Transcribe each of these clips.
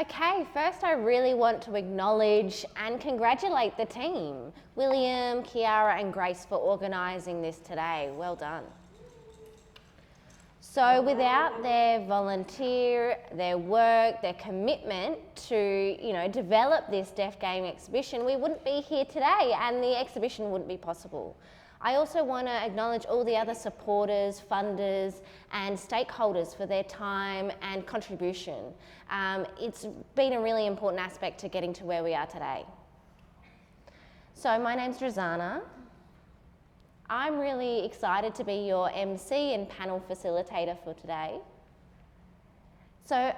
Okay, first I really want to acknowledge and congratulate the team, William, Kiara and Grace, for organising this today. Well done. So without their volunteer, their work, their commitment to, develop this Deaf Game exhibition, we wouldn't be here today and the exhibition wouldn't be possible. I also want to acknowledge all the other supporters, funders and stakeholders for their time and contribution. It's been a really important aspect to getting to where we are today. So my name's Rosanna. I'm really excited to be your MC and panel facilitator for today. So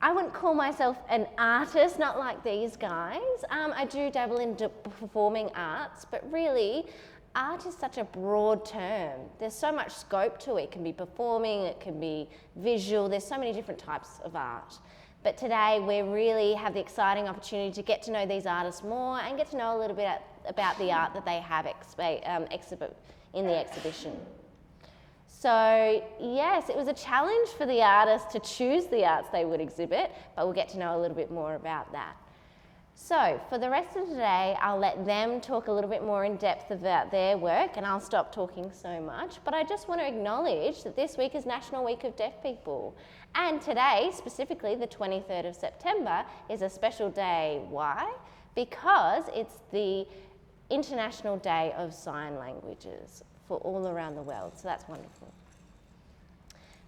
I wouldn't call myself an artist, not like these guys. I do dabble in performing arts, but really, art is such a broad term. There's so much scope to it. It can be performing, it can be visual, there's so many different types of art. But today we really have the exciting opportunity to get to know these artists more and get to know a little bit about the art that they have exhibit in the exhibition. So yes, it was a challenge for the artists to choose the arts they would exhibit, but we'll get to know a little bit more about that. So for the rest of today, I'll let them talk a little bit more in depth about their work and I'll stop talking so much. But I just want to acknowledge that this week is National Week of Deaf People. And today, specifically the 23rd of September, is a special day. Why? Because it's the International Day of Sign Languages for all around the world. So that's wonderful.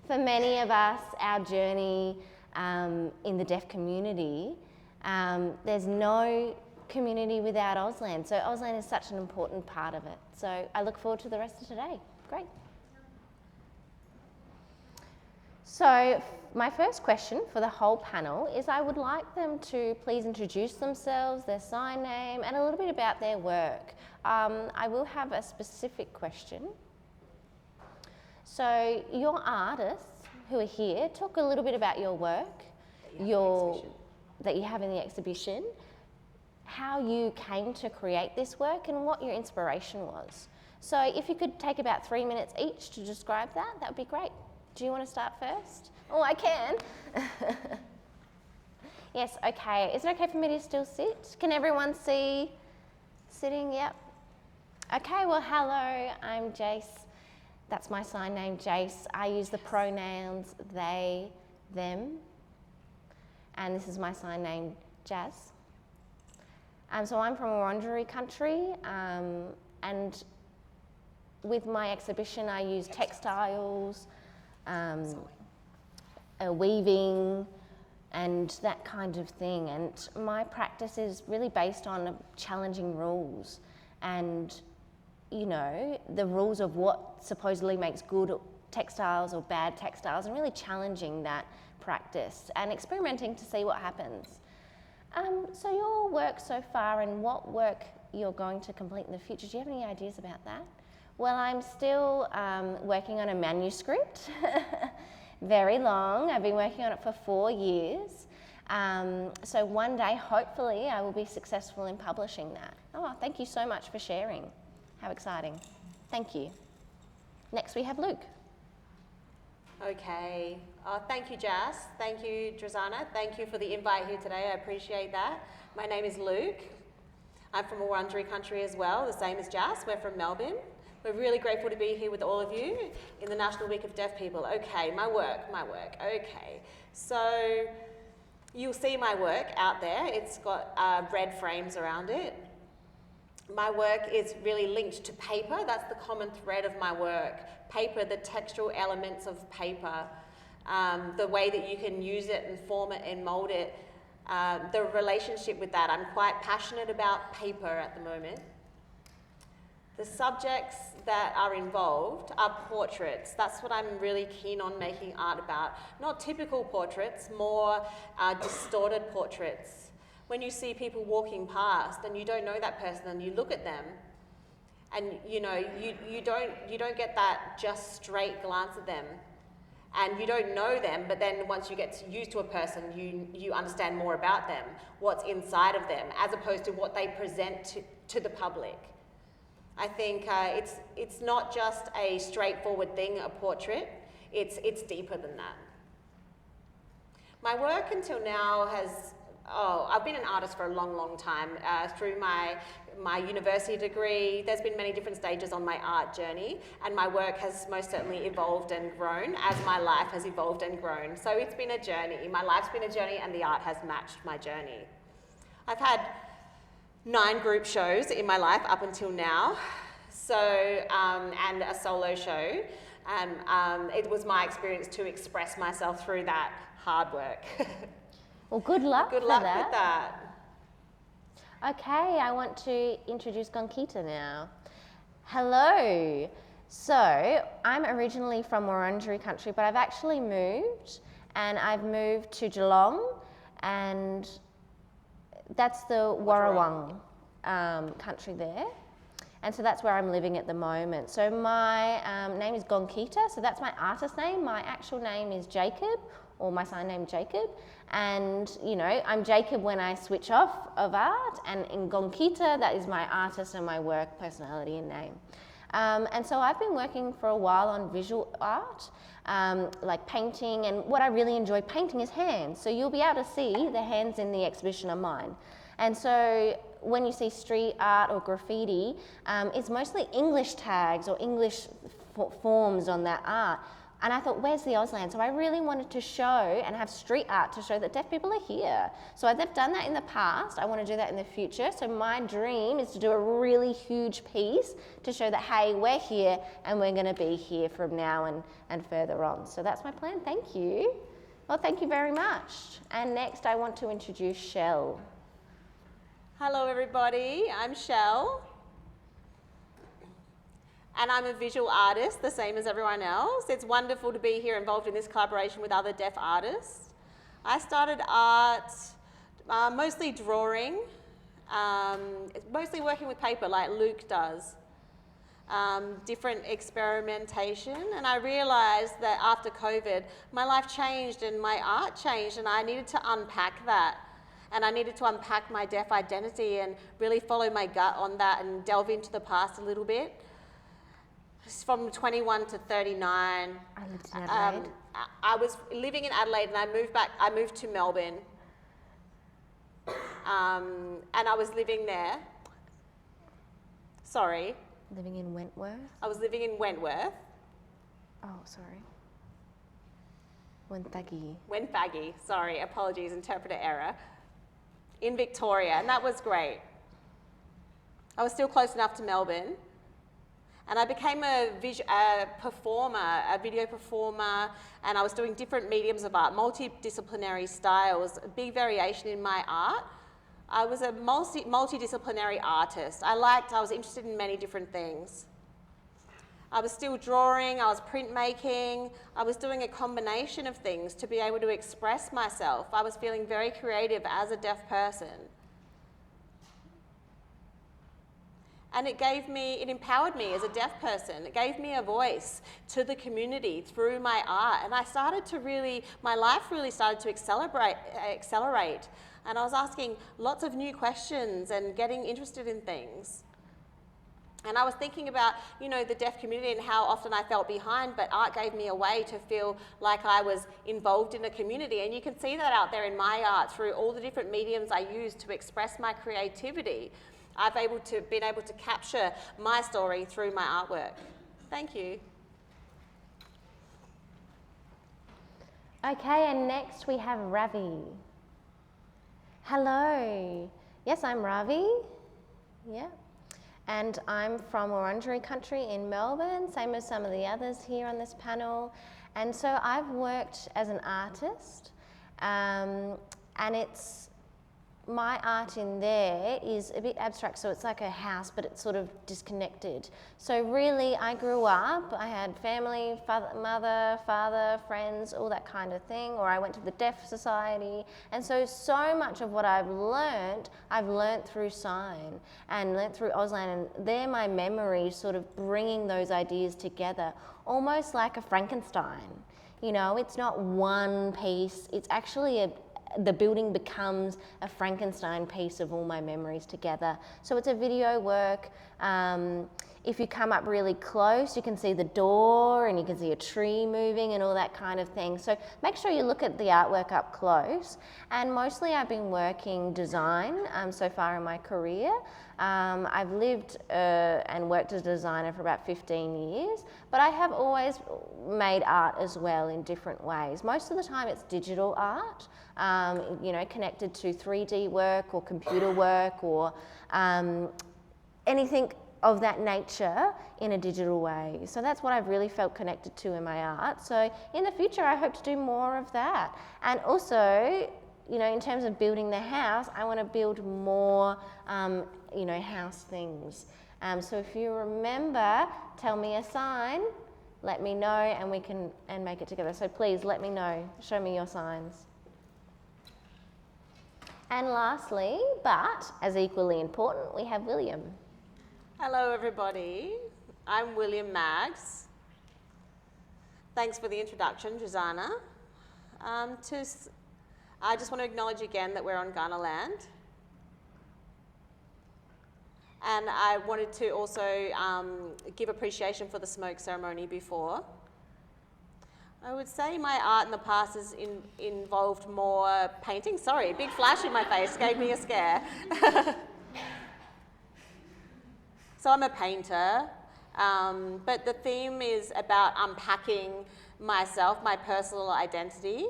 For many of us, our journey in the deaf community, there's no community without Auslan, so Auslan is such an important part of it. So I look forward to the rest of today. Great. So my first question for the whole panel is I would like them to please introduce themselves, their sign name, and a little bit about their work. I will have a specific question. So your artists who are here, talk a little bit about your work, that you have in the exhibition, how you came to create this work and what your inspiration was. So if you could take about 3 minutes each to describe that, that would be great. Do you want to start first? Oh, I can. Yes, okay. Is it okay for me to still sit? Can everyone see sitting? Yep. Okay, well, hello, I'm Jace. That's my sign name, Jace. I use the pronouns they, them. And this is my sign name, Jazz. So I'm from Wurundjeri country, and with my exhibition I use textiles, weaving, and that kind of thing. And my practice is really based on challenging rules and, the rules of what supposedly makes good textiles or bad textiles, and really challenging that practice and experimenting to see what happens. So your work so far and what work you're going to complete in the future, do you have any ideas about that? Well, I'm still working on a manuscript, very long. I've been working on it for 4 years. So one day, hopefully, I will be successful in publishing that. Oh, thank you so much for sharing. How exciting. Thank you. Next we have Luke. Okay, thank you, Jazz. Thank you, Drazana. Thank you for the invite here today. I appreciate that. My name is Luke. I'm from Wurundjeri country as well, the same as Jazz. We're from Melbourne. We're really grateful to be here with all of you in the National Week of Deaf People. Okay, my work. Okay, so you'll see my work out there. It's got red frames around it. My work is really linked to paper. That's the common thread of my work. Paper, the textual elements of paper, the way that you can use it and form it and mold it, the relationship with that. I'm quite passionate about paper at the moment. The subjects that are involved are portraits. That's what I'm really keen on making art about. Not typical portraits, more distorted portraits. When you see people walking past and you don't know that person and you look at them and you don't get that just straight glance at them and you don't know them, but then once you get used to a person, you understand more about them, what's inside of them, as opposed to what they present to the public. I think it's not just a straightforward thing, a portrait, it's deeper than that. My work until now has, I've been an artist for a long, long time. Through my university degree, there's been many different stages on my art journey, and my work has most certainly evolved and grown as my life has evolved and grown. So it's been a journey. My life's been a journey, and the art has matched my journey. I've had 9 group shows in my life up until now, and a solo show. And it was my experience to express myself through that hard work. Well, good luck Good for luck that. with that. Okay, I want to introduce Gonkita now. Hello. So, I'm originally from Wurundjeri country, but I've actually moved, and I've moved to Geelong, and that's the Warrawong country there. And so that's where I'm living at the moment. So my name is Gonkita, so that's my artist name. My actual name is Jacob, or my sign name Jacob. And, you know, I'm Jacob when I switch off of art, and in Gonkita, that is my artist and my work personality and name. And so I've been working for a while on visual art, like painting, and what I really enjoy painting is hands. So you'll be able to see the hands in the exhibition are mine. And so when you see street art or graffiti, it's mostly English tags or English forms on that art. And I thought, where's the Auslan? So I really wanted to show and have street art to show that deaf people are here. So I've done that in the past. I want to do that in the future. So my dream is to do a really huge piece to show that, hey, we're here and we're going to be here from now and further on. So that's my plan. Thank you. Well, thank you very much. And next I want to introduce Shell. Hello everybody, I'm Shell. And I'm a visual artist, the same as everyone else. It's wonderful to be here involved in this collaboration with other deaf artists. I started art, mostly drawing, mostly working with paper like Luke does. Different experimentation, and I realised that after COVID, my life changed and my art changed, and I needed to unpack that. And I needed to unpack my deaf identity and really follow my gut on that and delve into the past a little bit. From 21 to 39. I lived in Adelaide. I was living in Adelaide and I moved to Melbourne. And I was living there. Sorry. Living in Wentworth? I was living in Wentworth. Oh, sorry. Wentaggi. Wentaggi, sorry, apologies, interpreter error. In Victoria, and that was great. I was still close enough to Melbourne. And I became a performer, a video performer, and I was doing different mediums of art, multidisciplinary styles, a big variation in my art. I was a multidisciplinary artist. I was interested in many different things. I was still drawing, I was printmaking, I was doing a combination of things to be able to express myself. I was feeling very creative as a deaf person. And it empowered me as a deaf person. It gave me a voice to the community through my art. And my life really started to accelerate. And I was asking lots of new questions and getting interested in things. And I was thinking about, the deaf community and how often I felt behind, but art gave me a way to feel like I was involved in a community. And you can see that out there in my art through all the different mediums I use to express my creativity. I've been able to capture my story through my artwork. Thank you. Okay, and next we have Ravi. Hello. Yes, I'm Ravi. Yeah. And I'm from Wurundjeri country in Melbourne, same as some of the others here on this panel. And so I've worked as an artist, and my art in there is a bit abstract, so it's like a house, but it's sort of disconnected. So really, I grew up, I had family, mother, father, friends, all that kind of thing, or I went to the Deaf Society. And so much of what I've learnt through sign and learnt through Auslan, and they're my memories sort of bringing those ideas together, almost like a Frankenstein. It's not one piece, it's actually the building becomes a Frankenstein piece of all my memories together. So it's a video work. If you come up really close, you can see the door and you can see a tree moving and all that kind of thing. So make sure you look at the artwork up close. And mostly I've been working design so far in my career. I've lived and worked as a designer for about 15 years, but I have always made art as well in different ways. Most of the time it's digital art, you know, connected to 3D work or computer work or anything of that nature in a digital way. So that's what I've really felt connected to in my art. So in the future, I hope to do more of that. And also, you know, in terms of building the house, I want to build more, you know, house things. So if you remember, tell me a sign, let me know, and we can make it together. So please let me know, show me your signs. And lastly, but as equally important, we have William. Hello everybody, I'm William Maggs. Thanks for the introduction, Jazana. I just want to acknowledge again that we're on Kaurna land. And I wanted to also give appreciation for the smoke ceremony before. I would say my art in the past has involved more painting. Sorry, big flash in my face gave me a scare. So I'm a painter, but the theme is about unpacking myself, my personal identity.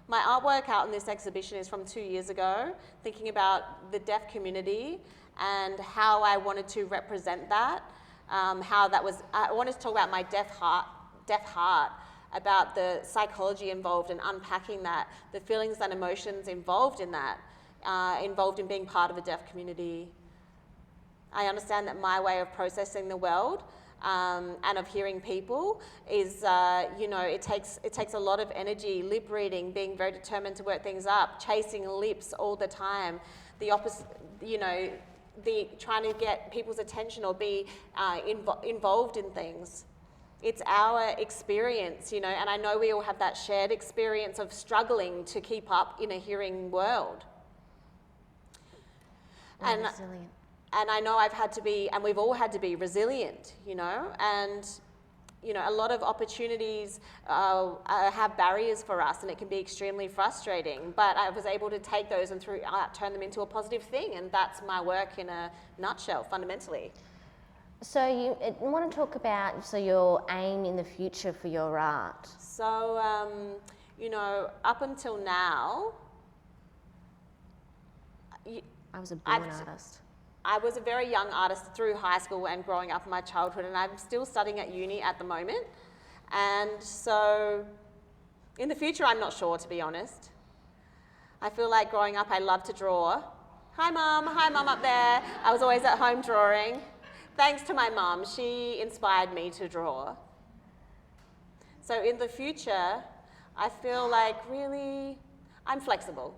My artwork out in this exhibition is from 2 years ago, thinking about the deaf community and how I wanted to represent that, I wanted to talk about my deaf heart, about the psychology involved in unpacking that, the feelings and emotions involved in that, involved in being part of a deaf community. I understand that my way of processing the world and of hearing people is, you know, it takes a lot of energy, lip reading, being very determined to work things up, chasing lips all the time, the opposite, you know, trying to get people's attention or be involved in things. It's our experience, you know, and I know we all have that shared experience of struggling to keep up in a hearing world. And resilient. And I know I've had to be, and we've all had to be resilient, you know, and, you know, a lot of opportunities have barriers for us and it can be extremely frustrating, but I was able to take those and through art turn them into a positive thing, and that's my work in a nutshell, fundamentally. So you want to talk about your aim in the future for your art? So, you know, up until now, I was a born artist. I was a very young artist through high school and growing up in my childhood, and I'm still studying at uni at the moment. And so in the future, I'm not sure, to be honest. I feel like growing up, I loved to draw. Hi mum up there. I was always at home drawing. Thanks to my mum, she inspired me to draw. So in the future, I feel like really, I'm flexible.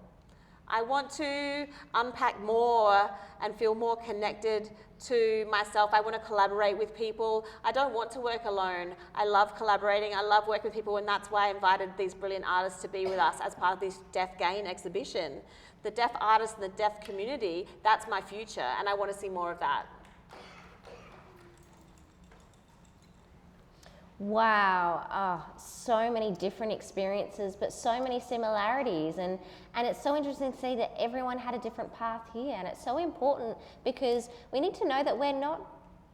I want to unpack more and feel more connected to myself. I want to collaborate with people. I don't want to work alone. I love collaborating. I love working with people, and that's why I invited these brilliant artists to be with us as part of this Deaf Gain exhibition. The deaf artists and the deaf community, that's my future, and I want to see more of that. Wow, so many different experiences, but so many similarities, and it's so interesting to see that everyone had a different path here, and it's so important because we need to know that we're not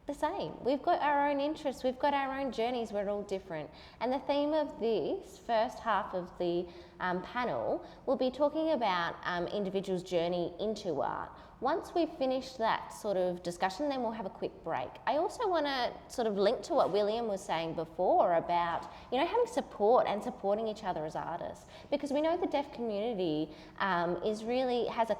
the same. We've got our own interests, we've got our own journeys, we're all different. And the theme of this first half of the panel will be talking about individuals' journey into art. Once we've finished that sort of discussion, then we'll have a quick break. I also want to sort of link to what William was saying before about, you know, having support and supporting each other as artists, because we know the deaf community has a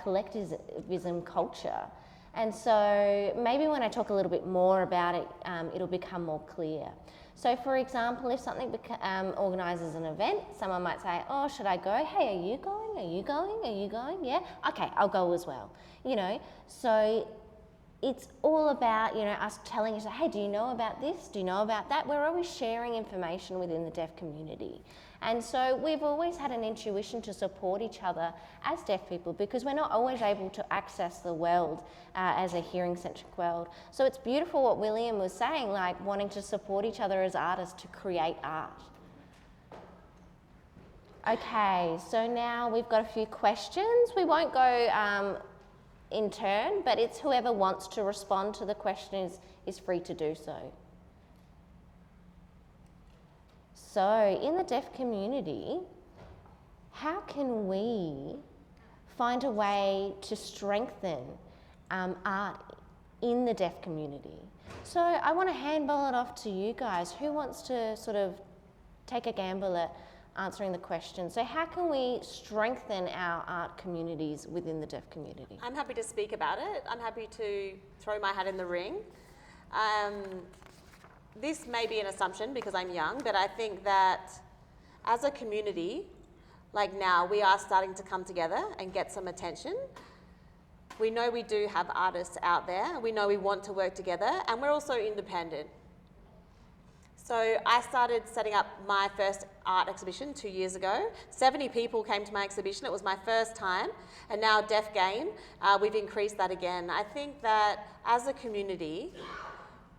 collectivism culture. And so maybe when I talk a little bit more about it, it'll become more clear. So for example, if something organises an event, someone might say, oh, should I go? Hey, are you going? Are you going? Are you going? Yeah? Okay, I'll go as well. You know, so it's all about, you know, us telling each other, hey, do you know about this? Do you know about that? We're always sharing information within the deaf community. And so we've always had an intuition to support each other as deaf people because we're not always able to access the world as a hearing-centric world. So it's beautiful what William was saying, like wanting to support each other as artists to create art. Okay, so now we've got a few questions. We won't go in turn, but it's whoever wants to respond to the question is free to do so. So, in the deaf community, how can we find a way to strengthen art in the deaf community? So, I want to handball it off to you guys. Who wants to sort of take a gamble at answering the question? So, how can we strengthen our art communities within the deaf community? I'm happy to speak about it. I'm happy to throw my hat in the ring. This may be an assumption because I'm young, but I think that as a community, like now, we are starting to come together and get some attention. We know we do have artists out there. We know we want to work together, and we're also independent. So I started setting up my first art exhibition 2 years ago. 70 people came to my exhibition. It was my first time. And now Deaf Game, we've increased that again. I think that as a community,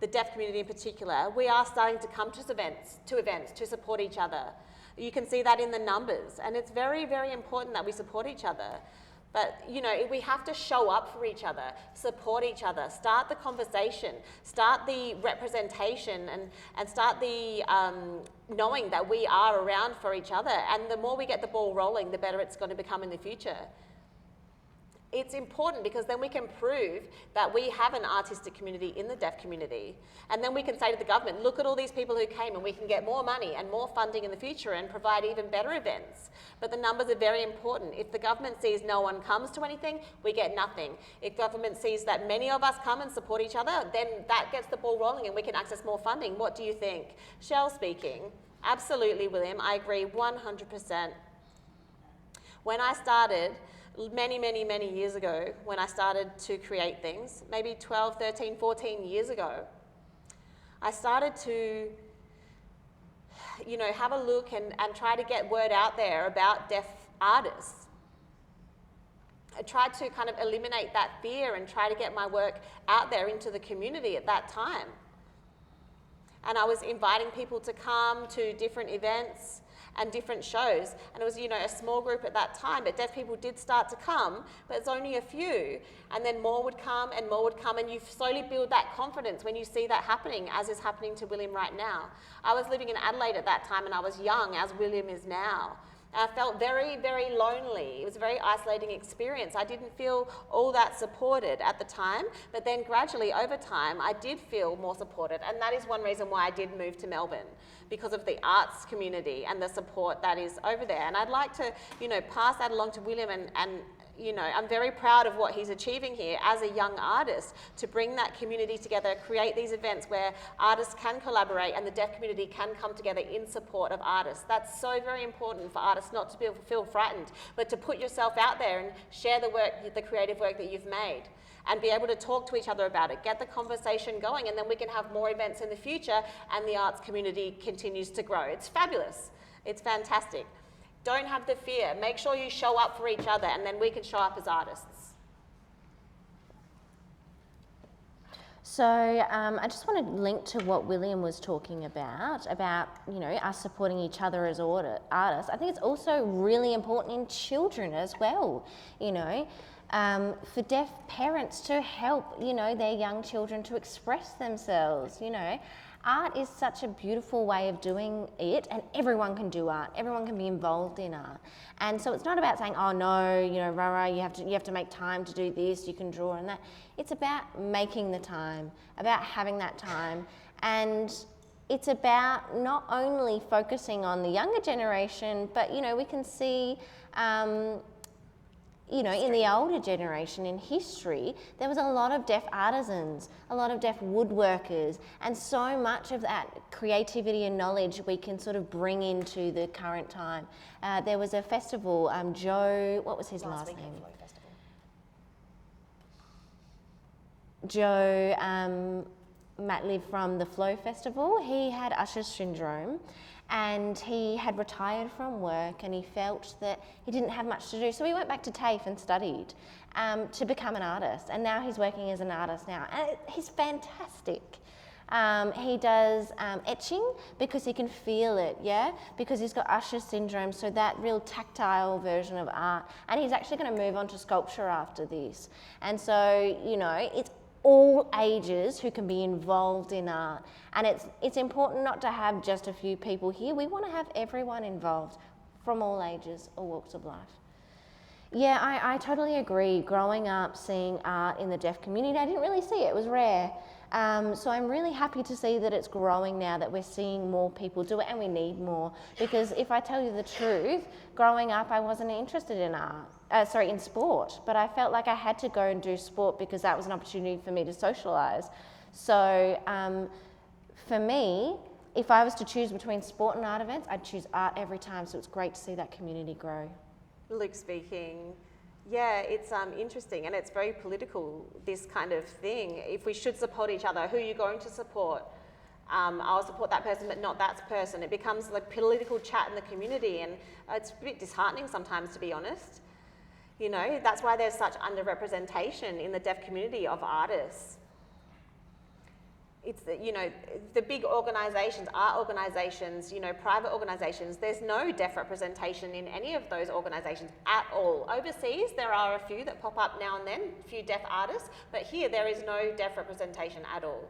the deaf community in particular, we are starting to come to events to support each other. You can see that in the numbers, and it's very, very important that we support each other. But, you know, we have to show up for each other, support each other, start the conversation, start the representation, and start the knowing that we are around for each other. And the more we get the ball rolling, the better it's going to become in the future. It's important because then we can prove that we have an artistic community in the deaf community. And then we can say to the government, look at all these people who came, and we can get more money and more funding in the future and provide even better events. But the numbers are very important. If the government sees no one comes to anything, we get nothing. If government sees that many of us come and support each other, then that gets the ball rolling and we can access more funding. What do you think? Shell speaking. Absolutely, William. I agree 100%. When I started, many years ago, when I started to create things, maybe 12, 13, 14 years ago, I started to, you know, have a look and try to get word out there about deaf artists. I tried to kind of eliminate that fear and try to get my work out there into the community at that time. And I was inviting people to come to different events and different shows. And it was, you know, a small group at that time, but deaf people did start to come, but it's only a few. And then more would come and more would come, and you slowly build that confidence when you see that happening, as is happening to William right now. I was living in Adelaide at that time, and I was young, as William is now. I felt very, very lonely. It was a very isolating experience. I didn't feel all that supported at the time, but then gradually over time, I did feel more supported. And that is one reason why I did move to Melbourne, because of the arts community and the support that is over there. And I'd like to, you know, pass that along to William, and you know, I'm very proud of what he's achieving here as a young artist, to bring that community together, create these events where artists can collaborate and the deaf community can come together in support of artists. That's so very important for artists not to feel frightened, but to put yourself out there and share the work, the creative work that you've made, and be able to talk to each other about it, get the conversation going, and then we can have more events in the future and the arts community continues to grow. It's fabulous. It's fantastic. Don't have the fear. Make sure you show up for each other, and then we can show up as artists. So I just want to link to what William was talking about, you know, us supporting each other as artists. I think it's also really important in children as well, you know, for deaf parents to help, you know, their young children to express themselves, you know. Art is such a beautiful way of doing it, and everyone can do art. Everyone can be involved in art. And so it's not about saying, oh no, you know, rah, you have to make time to do this, you can draw and that. It's about making the time, about having that time. And it's about not only focusing on the younger generation, but, you know, we can see, you know, in the older generation, in history, there was a lot of deaf artisans, a lot of deaf woodworkers, and so much of that creativity and knowledge we can sort of bring into the current time. There was a festival, Joe, what was his last name? Joe, Matt Liv from the Flow Festival. He had Usher's syndrome and he had retired from work and he felt that he didn't have much to do. So he went back to TAFE and studied to become an artist. And now he's working as an artist now. And he's fantastic. He does etching because he can feel it, yeah? Because he's got Usher syndrome, so that real tactile version of art. And he's actually going to move on to sculpture after this. And so, you know, it's all ages who can be involved in art. And it's important not to have just a few people here. We want to have everyone involved from all ages or walks of life. Yeah, I totally agree. Growing up, seeing art in the deaf community, I didn't really see it. It was rare. So I'm really happy to see that it's growing now, that we're seeing more people do it, and we need more. Because if I tell you the truth, growing up I wasn't interested in in sport, but I felt like I had to go and do sport because that was an opportunity for me to socialise. So for me, if I was to choose between sport and art events, I'd choose art every time, so it's great to see that community grow. Luke speaking. Yeah, it's interesting and it's very political, this kind of thing. If we should support each other, who are you going to support? I'll support that person but not that person. It becomes like political chat in the community and it's a bit disheartening sometimes, to be honest. You know, that's why there's such underrepresentation in the deaf community of artists. It's the big organisations, art organisations, private organisations, there's no deaf representation in any of those organisations at all. Overseas, there are a few that pop up now and then, a few deaf artists, but here there is no deaf representation at all.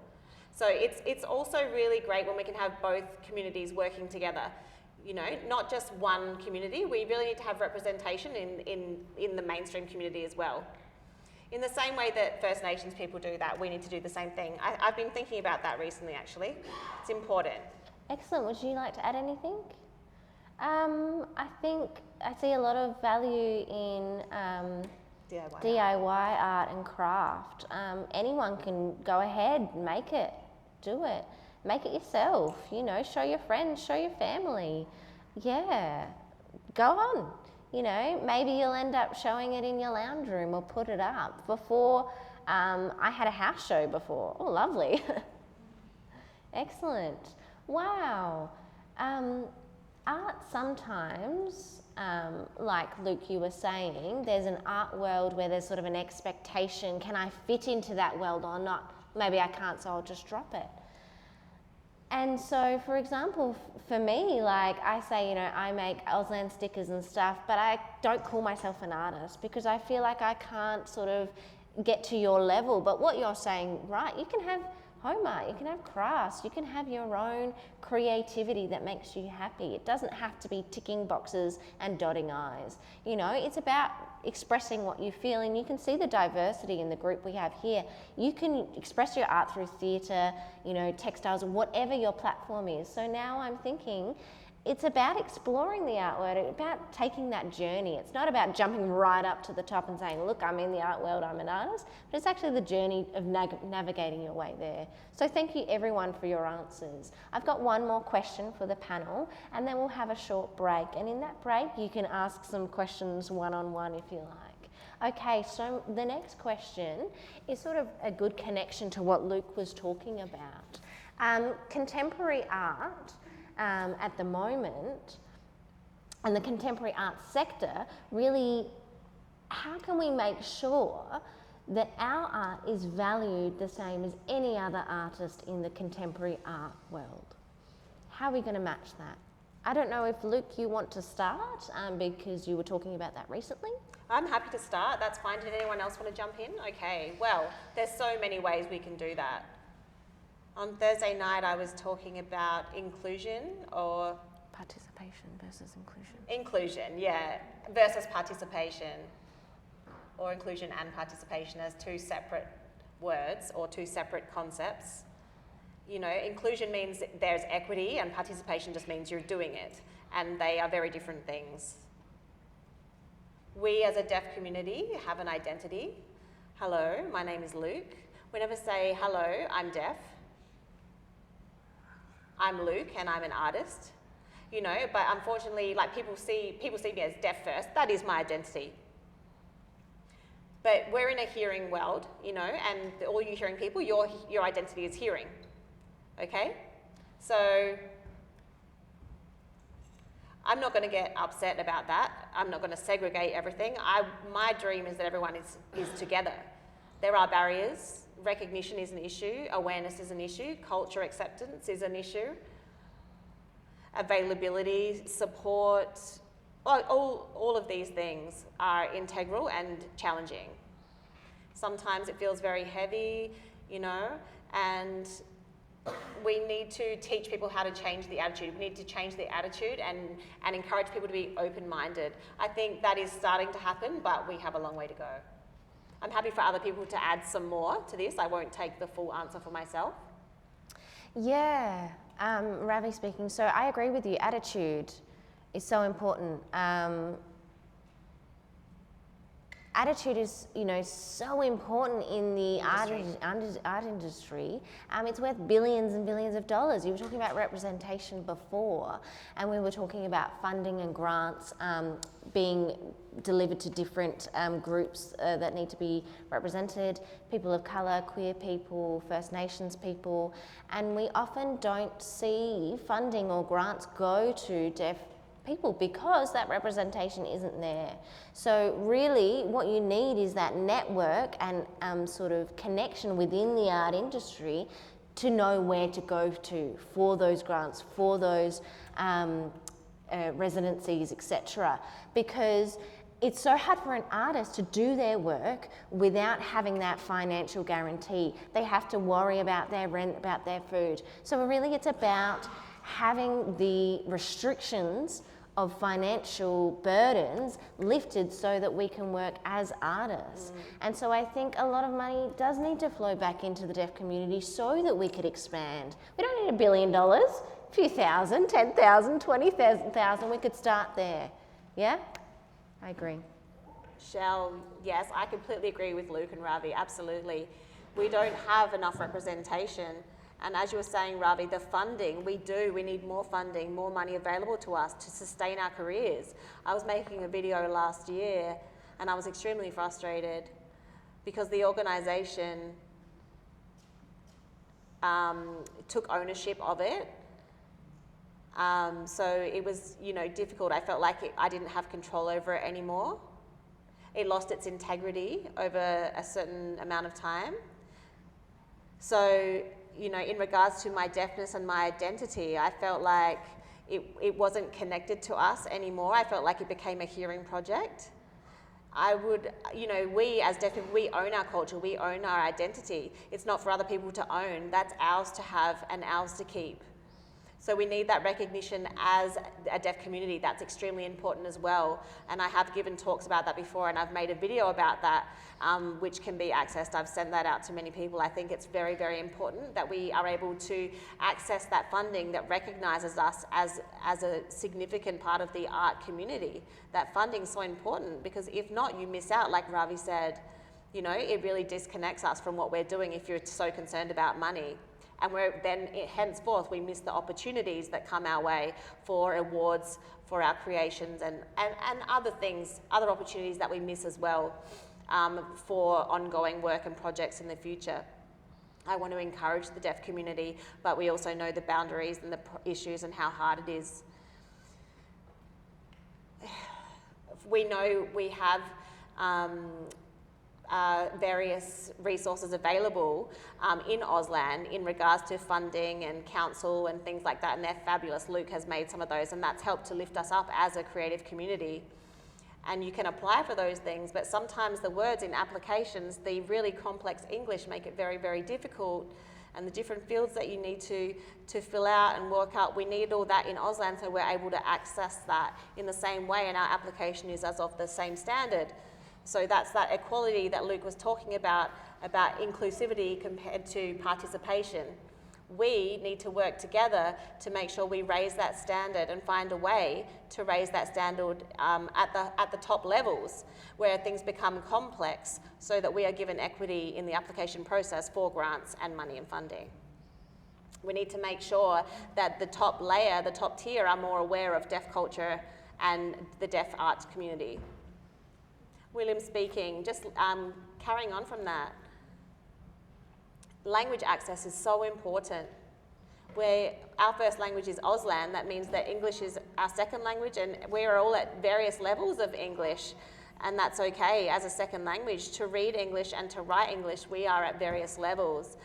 So it's also really great when we can have both communities working together. Not just one community, we really need to have representation in the mainstream community as well. In the same way that First Nations people do that, we need to do the same thing. I've been thinking about that recently, actually. It's important. Excellent. Would you like to add anything? I think I see a lot of value in DIY art and craft. Anyone can go ahead, make it, do it. Make it yourself, show your friends, show your family. Yeah, go on. Maybe you'll end up showing it in your lounge room or put it up. Before, I had a house show before. Oh, lovely. Excellent. Wow. Art sometimes, like Luke, you were saying, there's an art world where there's sort of an expectation. Can I fit into that world or not? Maybe I can't, so I'll just drop it. And so, for example, for me, like I say, I make Auslan stickers and stuff, but I don't call myself an artist because I feel like I can't sort of get to your level. But what you're saying, right, you can have home art, you can have crafts, you can have your own creativity that makes you happy. It doesn't have to be ticking boxes and dotting I's. It's about expressing what you feel, and you can see the diversity in the group we have here. You can express your art through theatre, textiles, whatever your platform is. So now I'm thinking it's about exploring the art world, it's about taking that journey. It's not about jumping right up to the top and saying, look, I'm in the art world, I'm an artist, but it's actually the journey of navigating your way there. So thank you everyone for your answers. I've got one more question for the panel and then we'll have a short break. And in that break, you can ask some questions one-on-one if you like. Okay, so the next question is sort of a good connection to what Luke was talking about. Contemporary art, at the moment, and the contemporary art sector, really, how can we make sure that our art is valued the same as any other artist in the contemporary art world? How are we going to match that? I don't know if, Luke, you want to start because you were talking about that recently. I'm happy to start. That's fine. Did anyone else want to jump in? Okay, well, there's so many ways we can do that. On Thursday night, I was talking about inclusion or... Participation versus inclusion. Inclusion, yeah, versus participation, or inclusion and participation as two separate words or two separate concepts. Inclusion means there's equity and participation just means you're doing it, and they are very different things. We as a deaf community have an identity. Hello, my name is Luke. We never say, hello, I'm deaf. I'm Luke and I'm an artist, but unfortunately, like people see me as deaf first. That is my identity. But we're in a hearing world, you know, and all you hearing people, your identity is hearing, okay? So I'm not going to get upset about that. I'm not going to segregate everything. My dream is that everyone is together. There are barriers. Recognition is an issue. Awareness is an issue. Culture acceptance is an issue. Availability, support, all of these things are integral and challenging. Sometimes it feels very heavy, you know, and we need to teach people how to change the attitude. We need to change the attitude and encourage people to be open-minded. I think that is starting to happen, but we have a long way to go. I'm happy for other people to add some more to this. I won't take the full answer for myself. Yeah, Ravi speaking. So I agree with you. Attitude is so important. Attitude is, you know, so important in the art industry. It's worth billions and billions of dollars. You were talking about representation before, and we were talking about funding and grants being delivered to different groups that need to be represented, people of colour, queer people, First Nations people, and we often don't see funding or grants go to deaf people because that representation isn't there. So really what you need is that network and sort of connection within the art industry to know where to go to for those grants, for those residencies, etc. Because it's so hard for an artist to do their work without having that financial guarantee. They have to worry about their rent, about their food. So really it's about having the restrictions of financial burdens lifted so that we can work as artists. And so I think a lot of money does need to flow back into the deaf community so that we could expand. We don't need $1 billion, a few thousand, 10,000, 20,000, we could start there. Yeah? I agree. Shell, yes, I completely agree with Luke and Ravi, absolutely. We don't have enough representation. And as you were saying, Ravi, the funding, we need more funding, more money available to us to sustain our careers. I was making a video last year and I was extremely frustrated because the organisation took ownership of it. So it was, you know, difficult. I felt like I didn't have control over it anymore. It lost its integrity over a certain amount of time. So, you know, in regards to my deafness and my identity, I felt like it wasn't connected to us anymore. I felt like it became a hearing project. I would, you know, we as deaf people, we own our culture, we own our identity. It's not for other people to own, that's ours to have and ours to keep. So we need that recognition as a deaf community. That's extremely important as well. And I have given talks about that before and I've made a video about that, which can be accessed. I've sent that out to many people. I think it's very, very important that we are able to access that funding that recognises us as a significant part of the art community. That funding is so important because if not, you miss out, like Ravi said. You know, it really disconnects us from what we're doing if you're so concerned about money. And henceforth, we miss the opportunities that come our way for awards, for our creations, and other things, other opportunities that we miss as well for ongoing work and projects in the future. I want to encourage the deaf community, but we also know the boundaries and the issues and how hard it is. We know we have various resources available in Auslan in regards to funding and council and things like that, and they're fabulous. Luke has made some of those, and that's helped to lift us up as a creative community. And you can apply for those things, but sometimes the words in applications, the really complex English, make it very, very difficult. And the different fields that you need to fill out and work out, we need all that in Auslan so we're able to access that in the same way, and our application is as of the same standard. So that's that equality that Luke was talking about inclusivity compared to participation. We need to work together to make sure we raise that standard and find a way to raise that standard at the top levels where things become complex so that we are given equity in the application process for grants and money and funding. We need to make sure that the top layer, the top tier, are more aware of deaf culture and the deaf arts community. William speaking, just carrying on from that. Language access is so important. Where our first language is Auslan, that means that English is our second language, and we're all at various levels of English, and that's okay as a second language. To read English and to write English, we are at various levels.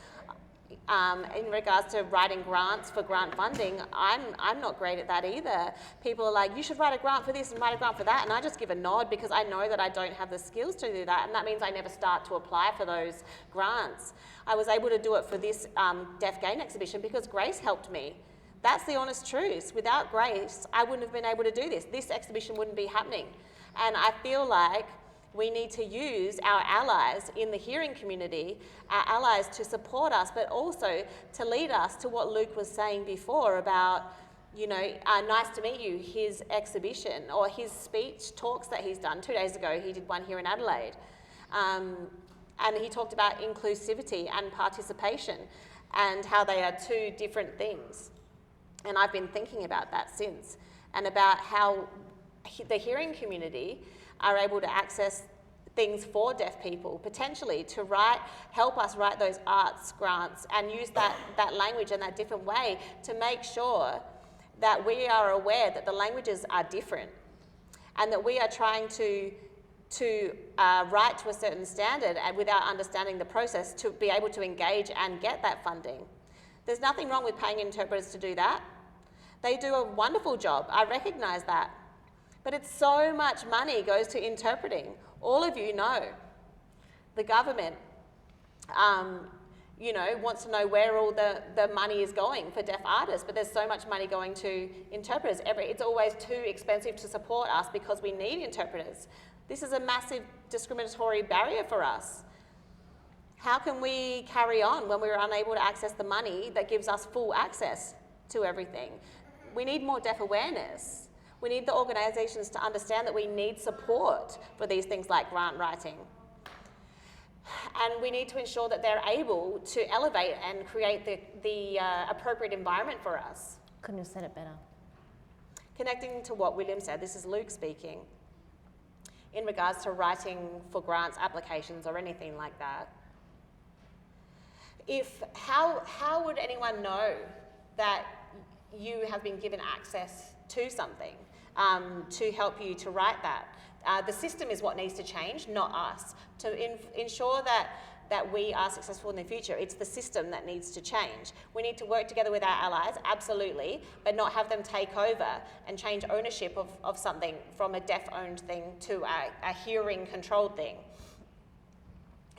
In regards to writing grants for grant funding, I'm not great at that either. People are like, you should write a grant for this and write a grant for that, and I just give a nod because I know that I don't have the skills to do that, and that means I never start to apply for those grants. I was able to do it for this Deaf Game exhibition because Grace helped me. That's the honest truth. Without Grace, I wouldn't have been able to do this. This exhibition wouldn't be happening. And I feel like we need to use our allies in the hearing community, our allies to support us, but also to lead us to what Luke was saying before about, nice to meet you, his exhibition or his speech talks that he's done. 2 days ago, he did one here in Adelaide. And he talked about inclusivity and participation and how they are two different things. And I've been thinking about that since, and about how the hearing community are able to access things for deaf people, potentially to help us write those arts grants and use that language in that different way to make sure that we are aware that the languages are different and that we are trying to write to a certain standard and without understanding the process to be able to engage and get that funding. There's nothing wrong with paying interpreters to do that. They do a wonderful job, I recognise that. But it's so much money goes to interpreting. All of you know. The government, wants to know where all the money is going for deaf artists, but there's so much money going to interpreters. It's always too expensive to support us because we need interpreters. This is a massive discriminatory barrier for us. How can we carry on when we're unable to access the money that gives us full access to everything? We need more deaf awareness. We need the organisations to understand that we need support for these things like grant writing. And we need to ensure that they're able to elevate and create the appropriate environment for us. Couldn't have said it better. Connecting to what William said, this is Luke speaking, in regards to writing for grants applications or anything like that. How would anyone know that you have been given access to something to help you to write that? The system is what needs to change, not us. To ensure that we are successful in the future, it's the system that needs to change. We need to work together with our allies, absolutely, but not have them take over and change ownership of something from a deaf-owned thing to a hearing-controlled thing.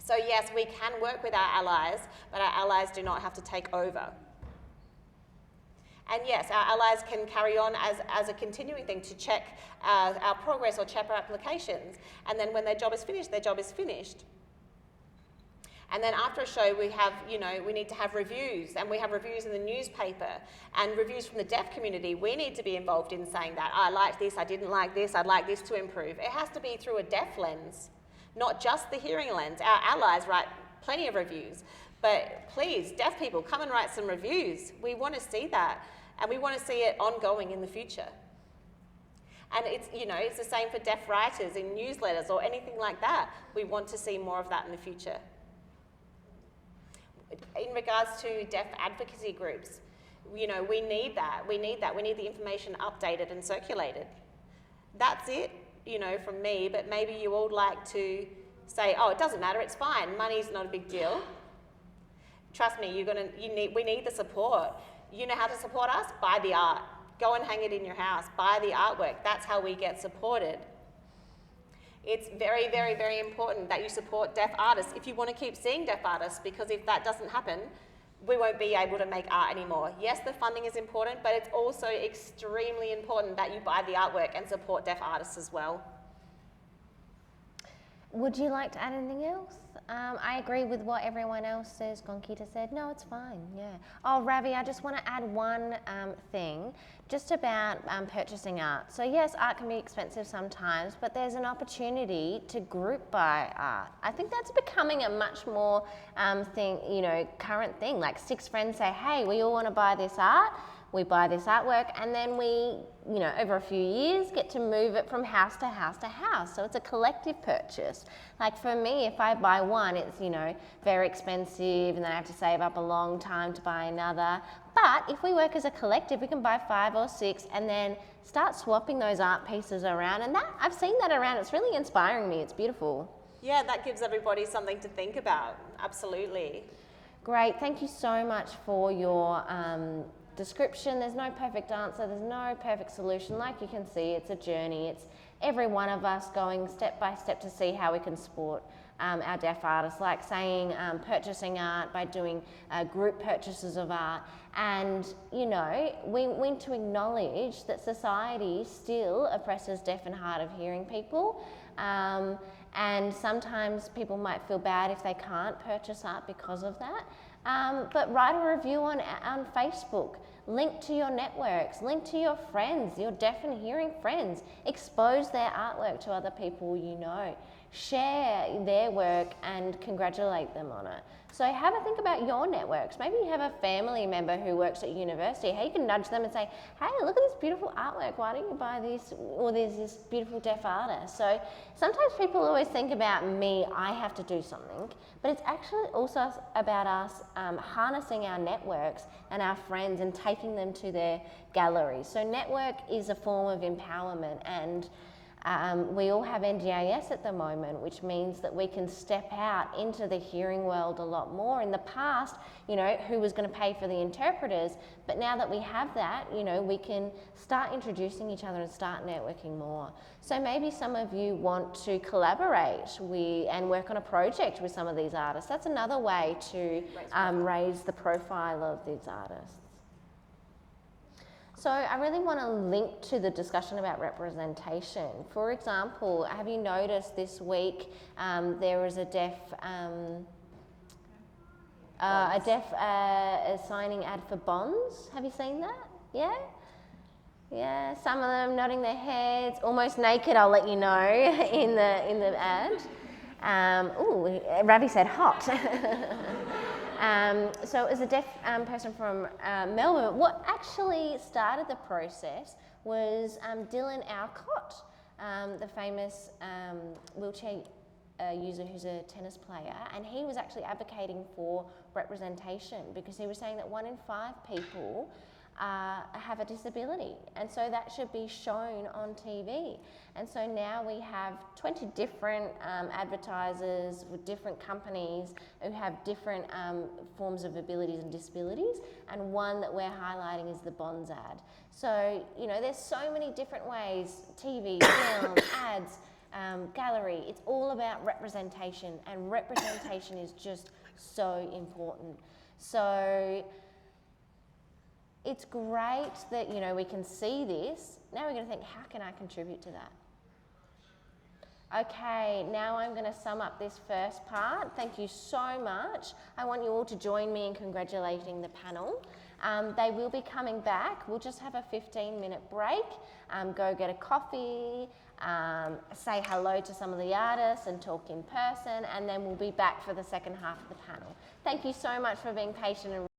So yes, we can work with our allies, but our allies do not have to take over. And yes, our allies can carry on as a continuing thing to check our progress or check our applications. And then when their job is finished, their job is finished. And then after a show, we need to have reviews, and we have reviews in the newspaper and reviews from the deaf community. We need to be involved in saying that, I liked this, I didn't like this, I'd like this to improve. It has to be through a deaf lens, not just the hearing lens. Our allies write plenty of reviews, but please, deaf people, come and write some reviews. We want to see that. And we want to see it ongoing in the future. And it's the same for deaf writers in newsletters or anything like that. We want to see more of that in the future. In regards to deaf advocacy groups, we need that. We need the information updated and circulated. That's it, from me, but maybe you all like to say, oh, it doesn't matter, it's fine, money's not a big deal. Trust me, we need the support. You know how to support us? Buy the art. Go and hang it in your house. Buy the artwork. That's how we get supported. It's very, very, very important that you support deaf artists if you want to keep seeing deaf artists, because if that doesn't happen, we won't be able to make art anymore. Yes, the funding is important, but it's also extremely important that you buy the artwork and support deaf artists as well. Would you like to add anything else? I agree with what everyone else says. Gonkita said, no, it's fine, yeah. Oh, Ravi, I just want to add one thing just about purchasing art. So yes, art can be expensive sometimes, but there's an opportunity to group buy art. I think that's becoming a much more current thing. Like 6 friends say, hey, we all want to buy this art. we buy this artwork, and then we, over a few years get to move it from house to house to house. So it's a collective purchase. Like for me, if I buy one, it's, very expensive, and then I have to save up a long time to buy another. But if we work as a collective, we can buy 5 or 6 and then start swapping those art pieces around. And I've seen that around. It's really inspiring me. It's beautiful. Yeah, that gives everybody something to think about. Absolutely. Great. Thank you so much for your description. There's no perfect answer. There's no perfect solution. Like you can see, it's a journey. It's every one of us going step by step to see how we can support our deaf artists, like saying purchasing art by doing group purchases of art. And, we need to acknowledge that society still oppresses deaf and hard of hearing people. And sometimes people might feel bad if they can't purchase art because of that. But write a review on Facebook, link to your networks, link to your friends, your deaf and hearing friends, expose their artwork to other people you know, share their work and congratulate them on it. So have a think about your networks. Maybe you have a family member who works at university. Hey, you can nudge them and say, hey, look at this beautiful artwork. Why don't you buy this? Or there's this beautiful deaf artist. So sometimes people always think about me, I have to do something. But it's actually also about us harnessing our networks and our friends and taking them to their galleries. So network is a form of empowerment, and we all have NDIS at the moment, which means that we can step out into the hearing world a lot more. In the past, who was going to pay for the interpreters? But now that we have that, we can start introducing each other and start networking more. So maybe some of you want to collaborate and work on a project with some of these artists. That's another way to raise the profile of these artists. So I really want to link to the discussion about representation. For example, have you noticed this week there was a deaf signing ad for bonds? Have you seen that? Yeah? Yeah, some of them nodding their heads, almost naked, I'll let you know, in the ad. Ravi said hot. So it was a deaf person from Melbourne. What actually started the process was Dylan Alcott, the famous wheelchair user who's a tennis player, and he was actually advocating for representation because he was saying that 1 in 5 people have a disability, and so that should be shown on TV. And so now we have 20 different advertisers with different companies who have different forms of abilities and disabilities, and one that we're highlighting is the Bonds ad. So, there's so many different ways, TV, film, ads, gallery, it's all about representation, and representation is just so important. So it's great that, we can see this. Now we're going to think, how can I contribute to that? Okay, now I'm going to sum up this first part. Thank you so much. I want you all to join me in congratulating the panel. They will be coming back. We'll just have a 15-minute break, go get a coffee, say hello to some of the artists and talk in person, and then we'll be back for the second half of the panel. Thank you so much for being patient and